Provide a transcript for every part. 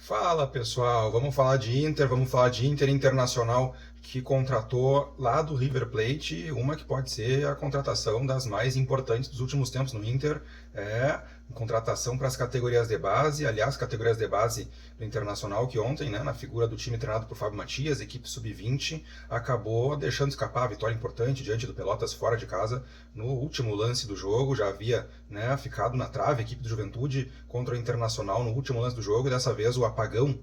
Fala pessoal, vamos falar de Inter, vamos falar de Inter Internacional que contratou lá do River Plate, uma que pode ser a contratação das mais importantes dos últimos tempos no Inter, contratação para as categorias de base, aliás, categorias de base do Internacional que ontem, na figura do time treinado por Fábio Matias, equipe sub-20, acabou deixando escapar a vitória importante diante do Pelotas fora de casa no último lance do jogo, já havia ficado na trave a equipe do Juventude contra o Internacional no último lance do jogo e dessa vez o apagão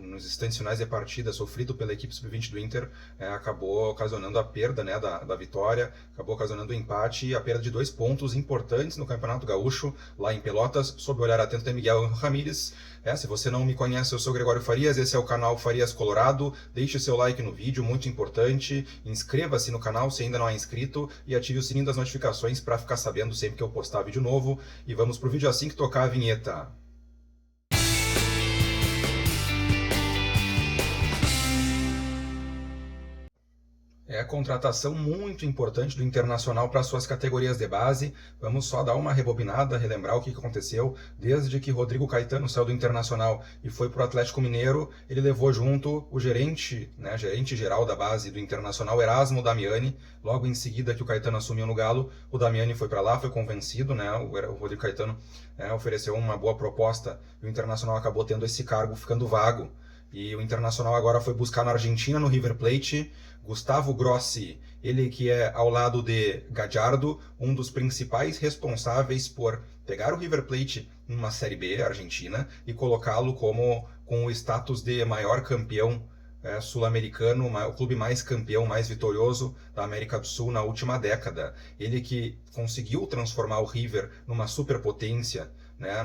nos instantes finais de partida sofrido pela equipe sub-20 do Inter acabou ocasionando a perda da vitória, acabou ocasionando o empate e a perda de 2 pontos importantes no Campeonato Gaúcho, lá em Pelotas, sob o olhar atento de Miguel Ramírez. Se você não me conhece, eu sou Gregório Farias, esse é o canal Farias Colorado, deixe seu like no vídeo, muito importante, inscreva-se no canal se ainda não é inscrito e ative o sininho das notificações para ficar sabendo sempre que eu postar vídeo novo. E vamos pro vídeo assim que tocar a vinheta. Contratação muito importante do Internacional para suas categorias de base. Vamos só dar uma rebobinada, relembrar o que aconteceu. Desde que Rodrigo Caetano saiu do Internacional e foi para o Atlético Mineiro, ele levou junto o gerente geral da base do Internacional, Erasmo Damiani. Logo em seguida que o Caetano assumiu no Galo, o Damiani foi para lá, foi convencido, o Rodrigo Caetano ofereceu uma boa proposta e o Internacional acabou tendo esse cargo ficando vago. E o Internacional agora foi buscar na Argentina, no River Plate, Gustavo Grossi, ele que é ao lado de Gallardo, um dos principais responsáveis por pegar o River Plate numa Série B argentina e colocá-lo com o status de maior campeão sul-americano, o clube mais campeão, mais vitorioso da América do Sul na última década. Ele que conseguiu transformar o River numa superpotência,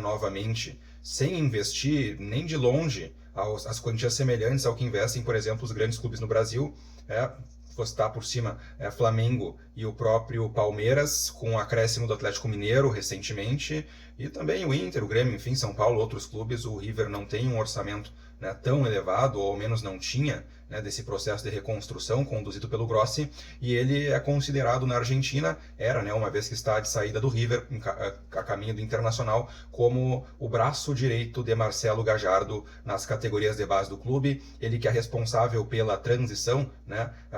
novamente, sem investir nem de longe as quantias semelhantes ao que investem, por exemplo, os grandes clubes no Brasil. Vou citar por cima Flamengo e o próprio Palmeiras, com o acréscimo do Atlético Mineiro recentemente, e também o Inter, o Grêmio, enfim, São Paulo, outros clubes. O River não tem um orçamento tão elevado, ou ao menos não tinha, desse processo de reconstrução conduzido pelo Grossi, e ele é considerado na Argentina, uma vez que está de saída do River, a caminho do Internacional, como o braço direito de Marcelo Gallardo nas categorias de base do clube. Ele que é responsável pela transição,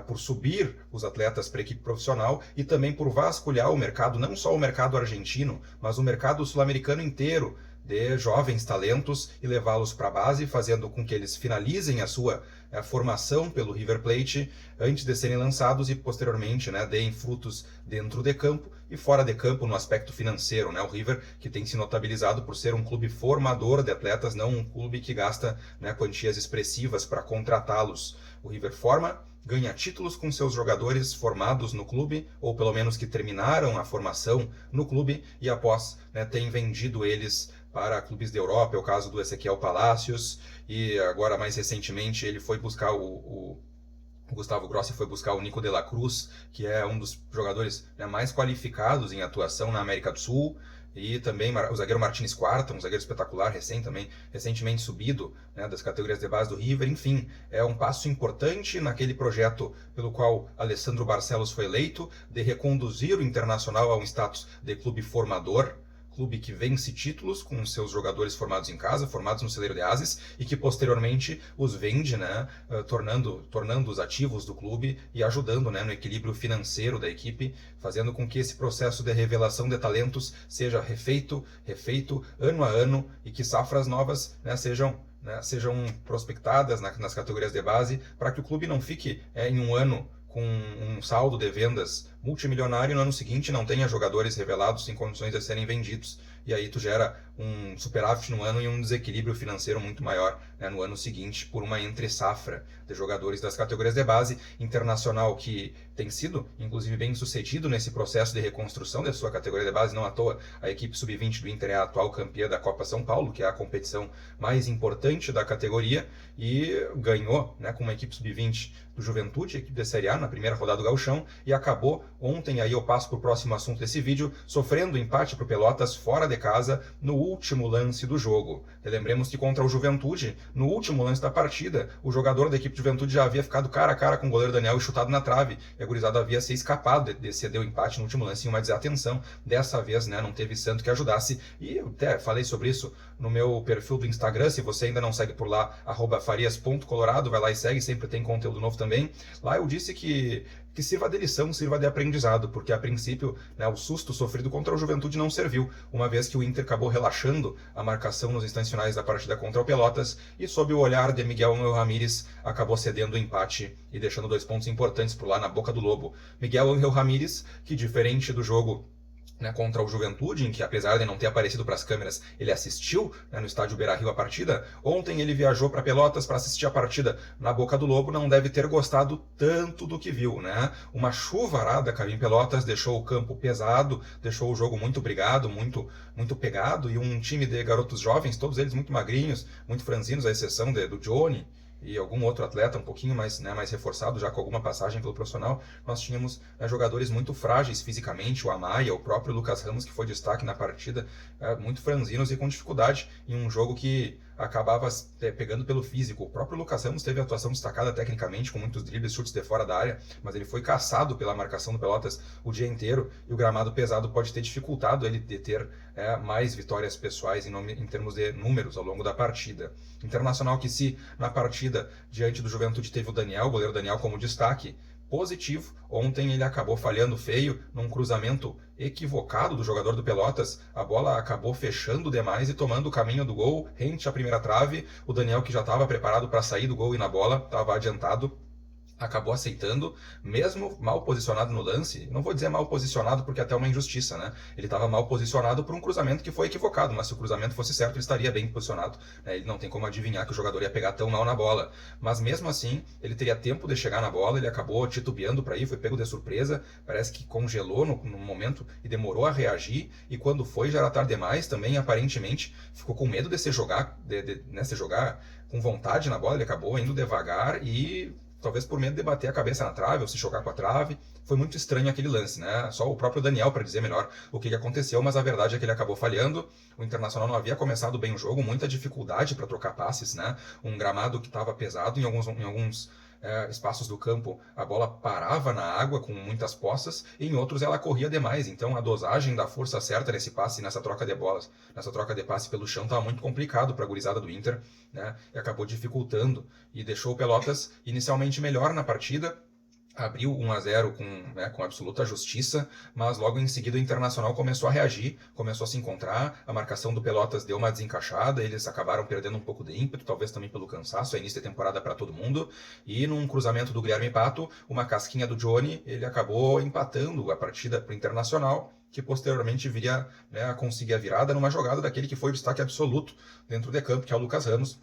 por subir os atletas para a equipe profissional e também por vasculhar o mercado, não só o mercado argentino, mas o mercado sul-americano inteiro, de jovens talentos e levá-los para a base, fazendo com que eles finalizem a sua formação pelo River Plate antes de serem lançados e posteriormente deem frutos dentro de campo e fora de campo no aspecto financeiro. O River que tem se notabilizado por ser um clube formador de atletas, não um clube que gasta quantias expressivas para contratá-los. O River forma, ganha títulos com seus jogadores formados no clube, ou pelo menos que terminaram a formação no clube, e após tem vendido eles para clubes da Europa, é o caso do Ezequiel Palacios, e agora mais recentemente ele foi buscar o Gustavo Grossi foi buscar o Nico de la Cruz, que é um dos jogadores mais qualificados em atuação na América do Sul, e também o zagueiro Martins Quarta, um zagueiro espetacular, recentemente subido das categorias de base do River. Enfim, é um passo importante naquele projeto pelo qual Alessandro Barcelos foi eleito, de reconduzir o Internacional a um status de clube formador, clube que vence títulos com seus jogadores formados em casa, formados no celeiro de ases, e que posteriormente os vende, tornando-os ativos do clube e ajudando no equilíbrio financeiro da equipe, fazendo com que esse processo de revelação de talentos seja refeito ano a ano, e que safras novas sejam prospectadas nas categorias de base, para que o clube não fique em um ano com um saldo de vendas multimilionário e no ano seguinte não tenha jogadores revelados em condições de serem vendidos. E aí tu gera um superávit no ano e um desequilíbrio financeiro muito maior no ano seguinte, por uma entre-safra de jogadores das categorias de base. Internacional que tem sido, inclusive, bem sucedido nesse processo de reconstrução da sua categoria de base. Não à toa, a equipe sub-20 do Inter é a atual campeã da Copa São Paulo, que é a competição mais importante da categoria, e ganhou com uma equipe sub-20 do Juventude, equipe da Série A, na primeira rodada do Gauchão, e acabou ontem, aí eu passo para o próximo assunto desse vídeo, sofrendo empate para o Pelotas fora de de casa no último lance do jogo. Relembremos que contra o Juventude, no último lance da partida, o jogador da equipe de Juventude já havia ficado cara a cara com o goleiro Daniel e chutado na trave. E a gurizada havia se escapado de ceder o empate no último lance em uma desatenção. Dessa vez, né, não teve santo que ajudasse. E eu até falei sobre isso no meu perfil do Instagram. Se você ainda não segue por lá, @farias.colorado, vai lá e segue, sempre tem conteúdo novo também. Lá eu disse que sirva de lição, sirva de aprendizado, porque a princípio, né, o susto sofrido contra o Juventude não serviu, uma vez que o Inter acabou relaxando a marcação nos instantes finais da partida contra o Pelotas e, sob o olhar de Miguel Ángel Ramírez, acabou cedendo o empate e deixando 2 pontos importantes por lá na boca do lobo. Miguel Ángel Ramírez, que diferente do jogo, né, contra o Juventude, em que apesar de não ter aparecido para as câmeras, ele assistiu, né, no estádio Beira-Rio a partida. Ontem ele viajou para Pelotas para assistir a partida na Boca do Lobo, não deve ter gostado tanto do que viu, né? Uma chuvarada caiu em Pelotas, deixou o campo pesado, deixou o jogo muito brigado, muito pegado, e um time de garotos jovens, todos eles muito magrinhos, muito franzinos, à exceção do Johnny e algum outro atleta um pouquinho mais, né, mais reforçado, já com alguma passagem pelo profissional. Nós tínhamos, né, jogadores muito frágeis fisicamente, o Amaya, o próprio Lucas Ramos, que foi destaque na partida, muito franzinos e com dificuldade em um jogo que acabava pegando pelo físico. O próprio Lucas Ramos teve atuação destacada tecnicamente, com muitos dribles, chutes de fora da área, mas ele foi caçado pela marcação do Pelotas o dia inteiro, e o gramado pesado pode ter dificultado ele de ter mais vitórias pessoais em termos de números ao longo da partida. Internacional que, se na partida diante do Juventude teve o goleiro Daniel como destaque positivo, ontem ele acabou falhando feio num cruzamento equivocado do jogador do Pelotas. A bola acabou fechando demais e tomando o caminho do gol, rente à primeira trave. O Daniel, que já estava preparado para sair do gol e na bola, estava adiantado, acabou aceitando, mesmo mal posicionado no lance. Não vou dizer mal posicionado porque até é uma injustiça, né? Ele estava mal posicionado por um cruzamento que foi equivocado, mas se o cruzamento fosse certo, ele estaria bem posicionado, né? Ele não tem como adivinhar que o jogador ia pegar tão mal na bola. Mas mesmo assim, ele teria tempo de chegar na bola, ele acabou titubeando para ir, foi pego de surpresa, parece que congelou no momento e demorou a reagir, e quando foi já era tarde demais também, aparentemente, ficou com medo de se jogar, se jogar com vontade na bola, ele acabou indo devagar e talvez por medo de bater a cabeça na trave ou se chocar com a trave. Foi muito estranho aquele lance, né? Só o próprio Daniel para dizer melhor o que aconteceu, mas a verdade é que ele acabou falhando. O Internacional não havia começado bem o jogo, muita dificuldade para trocar passes, né? Um gramado que estava pesado em alguns espaços do campo, a bola parava na água com muitas poças, e em outros ela corria demais. Então a dosagem da força certa nesse passe, nessa troca de bolas, nessa troca de passe pelo chão, estava muito complicado para a gurizada do Inter, né? E acabou dificultando e deixou o Pelotas inicialmente melhor na partida. Abriu 1-0 com absoluta justiça, mas logo em seguida o Internacional começou a reagir, começou a se encontrar, a marcação do Pelotas deu uma desencaixada, eles acabaram perdendo um pouco de ímpeto, talvez também pelo cansaço, é início de temporada para todo mundo, e num cruzamento do Guilherme Pato, uma casquinha do Johnny, ele acabou empatando a partida para o Internacional, que posteriormente viria, né, a conseguir a virada numa jogada daquele que foi o destaque absoluto dentro de campo, que é o Lucas Ramos,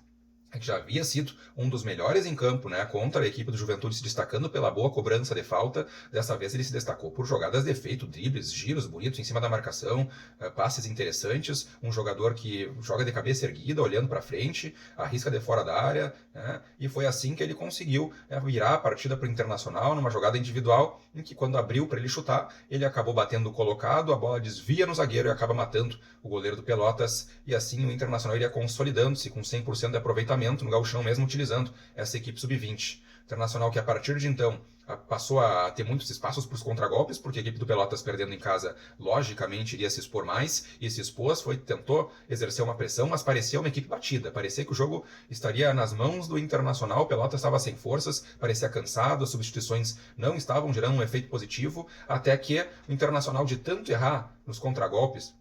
que já havia sido um dos melhores em campo, né, contra a equipe do Juventude, se destacando pela boa cobrança de falta. Dessa vez ele se destacou por jogadas de efeito, dribles, giros bonitos em cima da marcação, passes interessantes, um jogador que joga de cabeça erguida, olhando para frente, arrisca de fora da área, né, e foi assim que ele conseguiu virar a partida para o Internacional, numa jogada individual, em que quando abriu para ele chutar, ele acabou batendo o colocado, a bola desvia no zagueiro e acaba matando o goleiro do Pelotas, e assim o Internacional iria consolidando-se com 100% de aproveitamento no gauchão, mesmo utilizando essa equipe sub-20. Internacional que a partir de então passou a ter muitos espaços para os contragolpes, porque a equipe do Pelotas, perdendo em casa, logicamente iria se expor mais, e se expôs, tentou exercer uma pressão, mas parecia uma equipe batida, parecia que o jogo estaria nas mãos do Internacional. O Pelotas estava sem forças, parecia cansado, as substituições não estavam gerando um efeito positivo, até que o Internacional, de tanto errar nos contragolpes,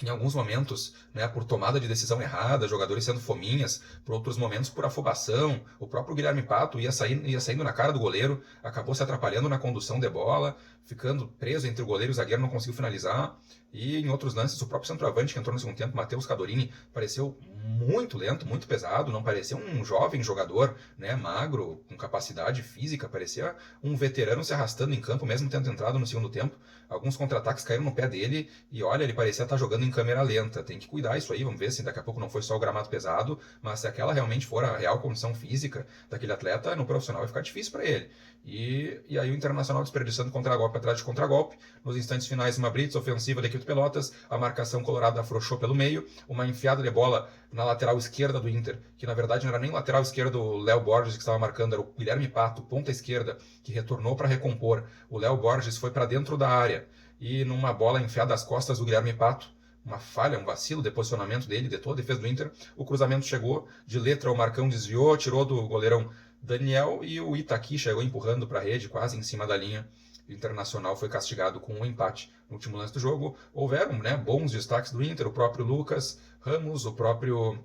em alguns momentos, né, por tomada de decisão errada, jogadores sendo fominhas, por outros momentos por afobação, o próprio Guilherme Pato ia saindo na cara do goleiro, acabou se atrapalhando na condução de bola, ficando preso entre o goleiro e o zagueiro, não conseguiu finalizar. E em outros lances, o próprio centroavante que entrou no segundo tempo, Matheus Cadorini, pareceu muito lento, muito pesado, não parecia um jovem jogador, né, magro, com capacidade física, parecia um veterano se arrastando em campo, mesmo tendo entrado no segundo tempo. Alguns contra-ataques caíram no pé dele e olha, ele parecia estar jogando em câmera lenta. Tem que cuidar isso aí, vamos ver se daqui a pouco não foi só o gramado pesado, mas se aquela realmente for a real condição física daquele atleta, no profissional vai ficar difícil para ele. E aí o Internacional desperdiçando contragolpe atrás de contragolpe. Nos instantes finais, uma blitz ofensiva da equipe do Pelotas, a marcação colorada afrouxou pelo meio, uma enfiada de bola na lateral esquerda do Inter, que na verdade não era nem lateral esquerdo do Léo Borges que estava marcando, era o Guilherme Pato, ponta esquerda, que retornou para recompor. O Léo Borges foi para dentro da área e numa bola enfiada às costas do Guilherme Pato, uma falha, um vacilo de posicionamento dele, de toda a defesa do Inter, o cruzamento chegou de letra, o Marcão desviou, tirou do goleirão Daniel e o Itaqui chegou empurrando para a rede, quase em cima da linha. O Internacional foi castigado com um empate no último lance do jogo. Houveram bons destaques do Inter, o próprio Lucas Ramos, o próprio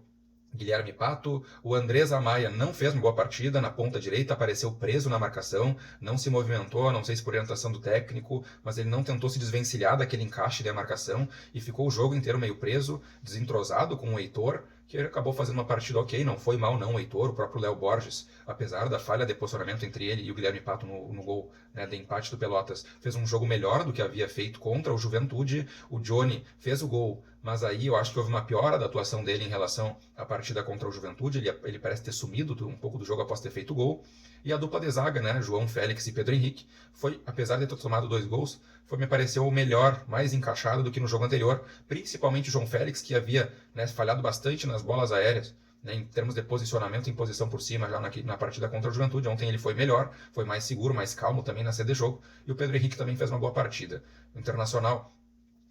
Guilherme Pato, o Andrés Amaya não fez uma boa partida, na ponta direita apareceu preso na marcação, não se movimentou, não sei se por orientação do técnico, mas ele não tentou se desvencilhar daquele encaixe da marcação e ficou o jogo inteiro meio preso, desentrosado com o Heitor, que ele acabou fazendo uma partida ok, não foi mal não o Heitor, o próprio Léo Borges, apesar da falha de posicionamento entre ele e o Guilherme Pato no gol de empate do Pelotas, fez um jogo melhor do que havia feito contra o Juventude, o Johnny fez o gol, mas aí eu acho que houve uma piora da atuação dele em relação à partida contra o Juventude, ele parece ter sumido um pouco do jogo após ter feito o gol, e a dupla de zaga, João Félix e Pedro Henrique, foi, apesar de ter tomado 2 gols, me pareceu o melhor, mais encaixado do que no jogo anterior, principalmente o João Félix, que havia falhado bastante nas bolas aéreas, em termos de posicionamento em posição por cima, já na partida contra o Juventude. Ontem ele foi melhor, foi mais seguro, mais calmo também na sede de jogo, e o Pedro Henrique também fez uma boa partida. O Internacional,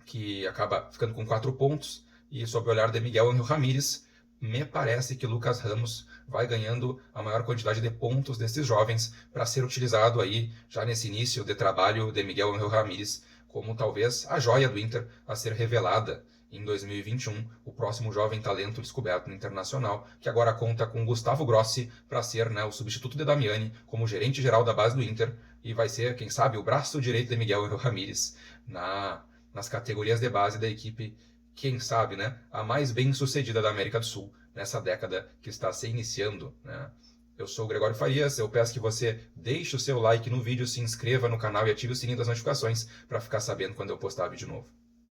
que acaba ficando com 4 pontos, e sob o olhar de Miguel Ángel Ramírez, me parece que Lucas Ramos vai ganhando a maior quantidade de pontos desses jovens para ser utilizado aí já nesse início de trabalho de Miguel Ángel Ramírez como talvez a joia do Inter a ser revelada em 2021, o próximo jovem talento descoberto no Internacional, que agora conta com Gustavo Grossi para ser o substituto de Damiani como gerente geral da base do Inter e vai ser, quem sabe, o braço direito de Miguel Ángel Ramírez nas categorias de base da equipe, quem sabe, a mais bem-sucedida da América do Sul nessa década que está se iniciando, Eu sou o Gregório Farias, eu peço que você deixe o seu like no vídeo, se inscreva no canal e ative o sininho das notificações para ficar sabendo quando eu postar vídeo novo.